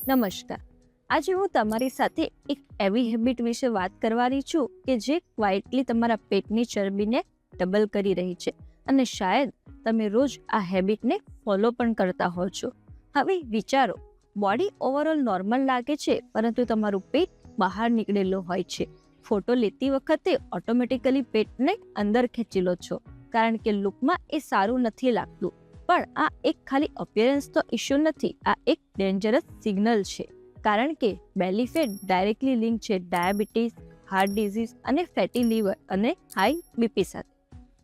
નમસ્કાર. આજે હું તમારી સાથે એક એવી હેબિટ વિશે વાત કરવાની છું કે જે ક્વાઇટલી તમારા પેટની ચરબીને ડબલ કરી રહી છે અને શાયદ તમે રોજ આ હેબિટને ફોલો પણ કરતા હો છો. હવે વિચારો, બોડી ઓવરઓલ નોર્મલ લાગે છે પરંતુ તમારું પેટ બહાર નીકળેલું હોય છે. ફોટો લેતી વખતે ઓટોમેટિકલી પેટને અંદર ખેંચી લો છો કારણ કે લુકમાં એ સારું નથી લાગતું. પણ આ એક ખાલી અપિયરન્સ તો ઇશ્યુ નથી, આ એક ડેન્જરસ સિગ્નલ છે. કારણ કે બેલી ફેટ ડાયરેક્ટલી લિંક છે ડાયાબિટીસ, હાર્ટ ડિઝીઝ અને ફેટી લીવર અને હાઈ બીપી સાથે.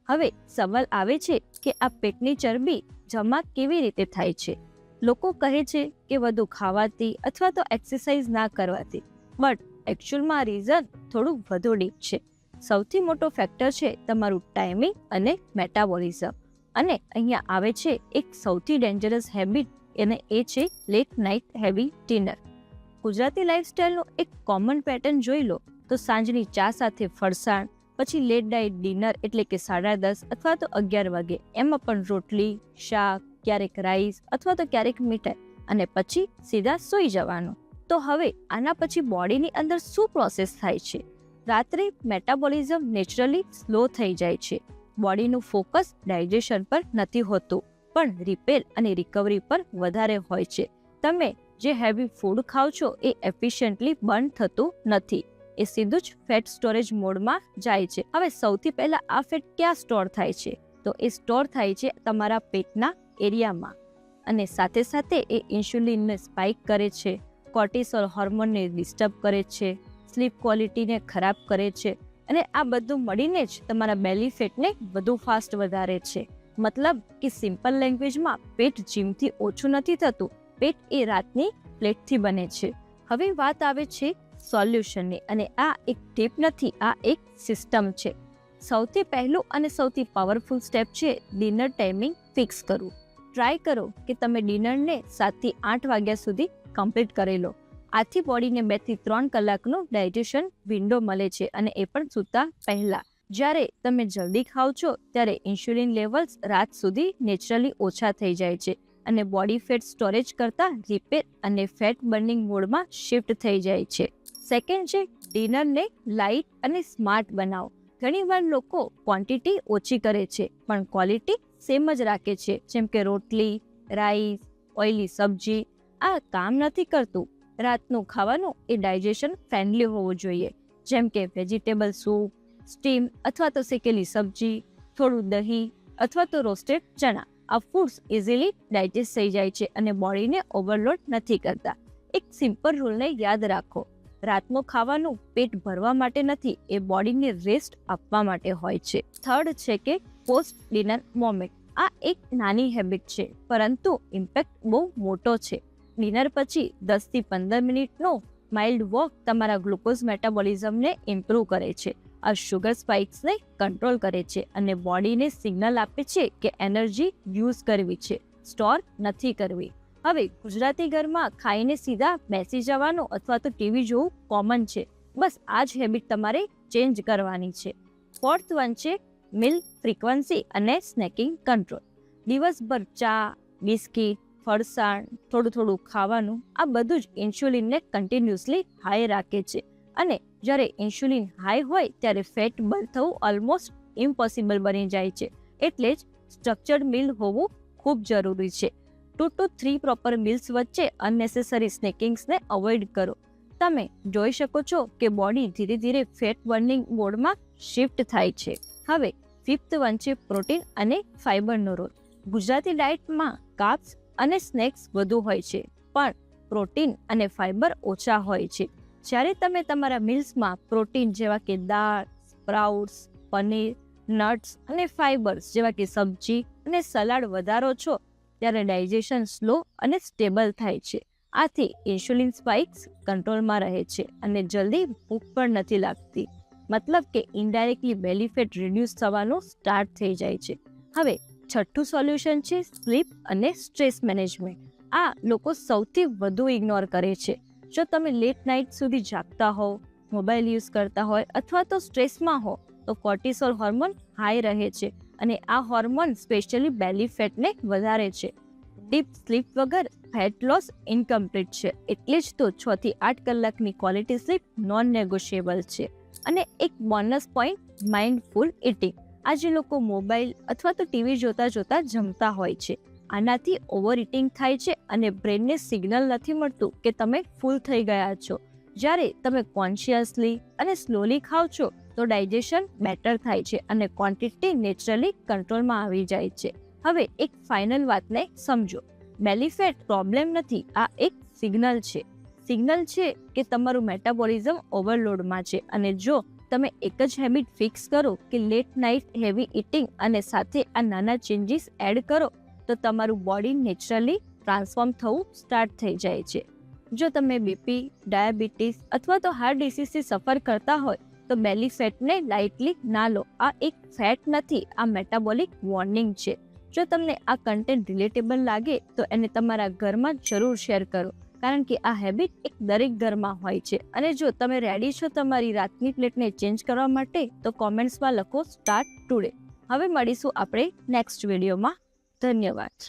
હવે સવાલ આવે છે કે આ પેટની ચરબી જમા કેવી રીતે થાય છે? લોકો કહે છે કે વધુ ખાવાથી અથવા તો એક્સરસાઇઝ ના કરવાથી, બટ એકચ્યુઅલમાં રીઝન થોડું વધુ ડીપ છે. સૌથી મોટો ફેક્ટર છે તમારું ટાઈમિંગ અને મેટાબોલિઝમ. અને અહીંયા આવે છે એક સૌથી ડેન્જરસ હેબિટ, અને એ છે late night heavy dinner. Gujarati લાઇફસ્ટાઇલનો એક કોમન પેટર્ન જોઈ લો તો સાંજની ચા સાથે ફરસાણ, પછી લેટ નાઇટ ડિનર એટલે કે 10:30 અથવા તો 11 વાગે, એમાં પણ રોટલી, શાક, ક્યારેક રાઈસ અથવા તો ક્યારેક મીઠાઈ, અને પછી સીધા સૂઈ જવાનું. તો હવે આના પછી બોડીની અંદર શું પ્રોસેસ થાય છે? રાત્રે મેટાબોલિઝમ નેચરલી સ્લો થઈ જાય છે. બોડીનું ફોકસ ડાયજેશન પર નથી હોતું, પણ રિપેર અને રિકવરી પર વધારે હોય છે. તમે જે હેવી ફૂડ ખાઓ છો એ એફિશિયન્ટલી બર્ન થતું નથી, એ સીધું જ ફેટ સ્ટોરેજ મોડમાં જાય છે. હવે સૌથી પહેલા આ ફેટ ક્યાં સ્ટોર થાય છે? તો એ સ્ટોર થાય છે તમારા પેટના એરિયામાં, અને સાથે સાથે એ ઇન્સ્યુલિનને સ્પાઇક કરે છે, કોર્ટિસોલ હોર્મોનને ડિસ્ટર્બ કરે છે, સ્લીપ ક્વોલિટીને ખરાબ કરે છે, અને આ બધું મળીને જ તમારા બેલી ફેટને વધુ ફાસ્ટ વધારે છે. મતલબ કે સિમ્પલ લેંગ્વેજમાં પેટ જીમથી ઓછું નથી થતું, પેટ એ રાતની પ્લેટથી બને છે. હવે વાત આવે છે સોલ્યુશનની, અને આ એક ટીપ નથી, આ એક સિસ્ટમ છે. સૌથી પહેલું અને સૌથી પાવરફુલ સ્ટેપ છે ડિનર ટાઈમિંગ ફિક્સ કરવું. ટ્રાય કરો કે તમે ડિનરને 7 થી 8 વાગ્યા સુધી કમ્પ્લીટ કરી લો. આથી બોડીને 2 થી 3 કલાકનું ડાયજેશન વિન્ડો મળે છે, અને એ પણ સૂતા પહેલા. જ્યારે તમે જલ્દી ખાઓ છો ત્યારે ઇન્સ્યુલિન લેવલ્સ રાત સુધી નેચરલી ઓછા થઈ જાય છે, અને બોડી ફેટ સ્ટોરેજ કરતા રિપેર અને ફેટ બર્નિંગ મોડમાં શિફ્ટ થઈ જાય છે. સેકન્ડ છે ડિનરને લાઇટ અને સ્માર્ટ બનાવો. ઘણીવાર લોકો ક્વોન્ટિટી ઓછી કરે છે પણ ક્વોલિટી સેમ જ રાખે છે, જેમ કે રોટલી, રાઈસ, ઓઇલી સબ્જી. આ કામ નથી કરતું. રાતનું ખાવાનું એ ડાયજેશન ફ્રેન્ડલી હોવું જોઈએ, જેમ કે વેજીટેબલ સૂપ, સ્ટીમ અથવા તો શેકેલી સબ્જી, થોડું દહીં અથવા તો રોસ્ટેડ ચણા. આ ફૂડ્સ ઇઝીલી ડાયજેસ્ટ થઈ જાય છે અને બોડીને ઓવરલોડ નથી કરતા. એક સિમ્પલ રૂલને યાદ રાખો, રાતનું ખાવાનું પેટ ભરવા માટે નથી, એ બોડીને રેસ્ટ આપવા માટે હોય છે. થર્ડ છે કે પોસ્ટ ડિનર મોમેન્ટ. આ એક નાની હેબિટ છે પરંતુ ઇમ્પેક્ટ બહુ મોટો છે. ડિનર પછી 10 થી 15 મિનિટનો માઇલ્ડ વોક તમારા ગ્લુકોઝ મેટાબોલિઝમને ઇમ્પ્રૂવ કરે છે. આ શુગર સ્પાઇક્સને કંટ્રોલ કરે છે અને બોડીને સિગ્નલ આપે છે કે એનર્જી યુઝ કરવી છે, સ્ટોર નથી કરવી. હવે ગુજરાતી ઘરમાં ખાઈને સીધા બેસી જવાનું અથવા તો ટીવી જોવું કોમન છે. બસ આ જ હેબિટ તમારે ચેન્જ કરવાની છે. ફોર્થ વન છે મિલ ફ્રીક્વન્સી અને સ્નેકિંગ કંટ્રોલ. દિવસભર ચા, બિસ્કિટ, ફરસાણ, થોડું ખાવાનું, આ બધું જ ઇન્સ્યુલિનને કન્ટિન્યુઅસલી હાઈ રાખે છે, અને જ્યારે ઇન્સ્યુલિન હાઈ હોય ત્યારે ફેટ બર્ન થવું ઓલમોસ્ટ ઇમ્પોસિબલ બની જાય છે. એટલે જ સ્ટ્રક્ચર્ડ મીલ હોવું ખૂબ જરૂરી છે. 2 to 3 પ્રોપર મિલ્સ વચ્ચે અનનેસેસરી સ્નેકિંગ્સને અવોઇડ કરો. તમે જોઈ શકો છો કે બોડી ધીરે ધીરે ફેટ બર્નિંગ મોડમાં શિફ્ટ થાય છે. હવે ફિફ્થ વન છે પ્રોટીન અને ફાઇબરનો રોલ. ગુજરાતી ડાયટમાં કાર્બ્સ અને સ્નેક્સ વધુ હોય છે, પણ પ્રોટીન અને ફાઇબર ઓછા હોય છે. જ્યારે તમે તમારા મિલ્સમાં પ્રોટીન જેવા કે દાળ, સ્પ્રાઉટ્સ, પનીર, નટ્સ અને ફાઇબર્સ જેવા કે સબ્જી અને સલાડ વધારો છો ત્યારે ડાયજેશન સ્લો અને સ્ટેબલ થાય છે. આથી ઇન્સ્યુલિન સ્પાઇક્સ કંટ્રોલમાં રહે છે અને જલ્દી ભૂખ પણ નથી લાગતી. મતલબ કે ઇનડાયરેક્ટલી બેલી ફેટ રિડ્યુસ થવાનું સ્ટાર્ટ થઈ જાય છે. હવે છઠ્ઠું સોલ્યુશન છે સ્લીપ અને સ્ટ્રેસ મેનેજમેન્ટ. આ લોકો સૌથી વધુ ઇગ્નોર કરે છે. જો તમે લેટ નાઇટ સુધી જાગતા હો, મોબાઈલ યુઝ કરતા હોય અથવા તો સ્ટ્રેસમાં હો તો કોર્ટિસોલ હોર્મોન હાઈ રહે છે, અને આ હોર્મોન સ્પેશિયલી બેલી ફેટને વધારે છે. ડીપ સ્લીપ વગર ફેટ લોસ ઇનકમ્પ્લીટ છે. એટલે જ તો 6 થી 8 કલાકની ક્વોલિટી સ્લીપ નોન નેગોશિયેબલ છે. અને એક બોનસ પોઈન્ટ, માઇન્ડફુલ ઇટિંગ. આજે લોકો મોબાઈલ અથવા તો ટીવી જોતા જોતા જમતા હોય છે. આનાથી ઓવર ઇટિંગ થાય છે અને બ્રેનને સિગ્નલ નથી મળતું કે તમે ફૂલ થઈ ગયા છો. જ્યારે તમે કોન્શિયસલી અને સ્લોલી ખાઓ છો તો ડાયજેશન બેટર થાય છે અને ક્વોન્ટિટી નેચરલી કંટ્રોલમાં આવી જાય છે. હવે એક ફાઇનલ વાતને સમજો. બેલી ફેટ પ્રોબ્લેમ નથી, આ એક સિગ્નલ છે. સિગ્નલ છે કે તમારું મેટાબોલિઝમ ઓવરલોડમાં છે. અને જો તમે એક જ હેબિટ ફિક્સ કરો કે લેટ નાઇટ હેવી ઇટિંગ અને સાથે આ નાના ચેન્જીસ એડ કરો તો તમારું બોડી નેચરલી ટ્રાન્સફોર્મ થવું સ્ટાર્ટ થઈ જાય છે. જો તમે બીપી, ડાયાબિટીસ અથવા તો હાર્ટ ડિસીઝથી સફર કરતા હોય તો બેલી ફેટને લાઇટલી ના લો. આ એક ફેટ નથી, આ મેટાબોલિક વોર્નિંગ છે. જો તમને આ કન્ટેન્ટ રિલેટેબલ લાગે તો એને તમારા ઘરમાં જરૂર શેર કરો, કારણ કે આ હેબિટ એક દરેક ઘરમાં હોય છે. અને જો તમે રેડી છો તમારી રાતની પ્લેટને ચેન્જ કરવા માટે તો કોમેન્ટ્સમાં લખો સ્ટાર્ટ ટુડે. હવે મળીશું આપણે નેક્સ્ટ વિડીયોમાં. ધન્યવાદ.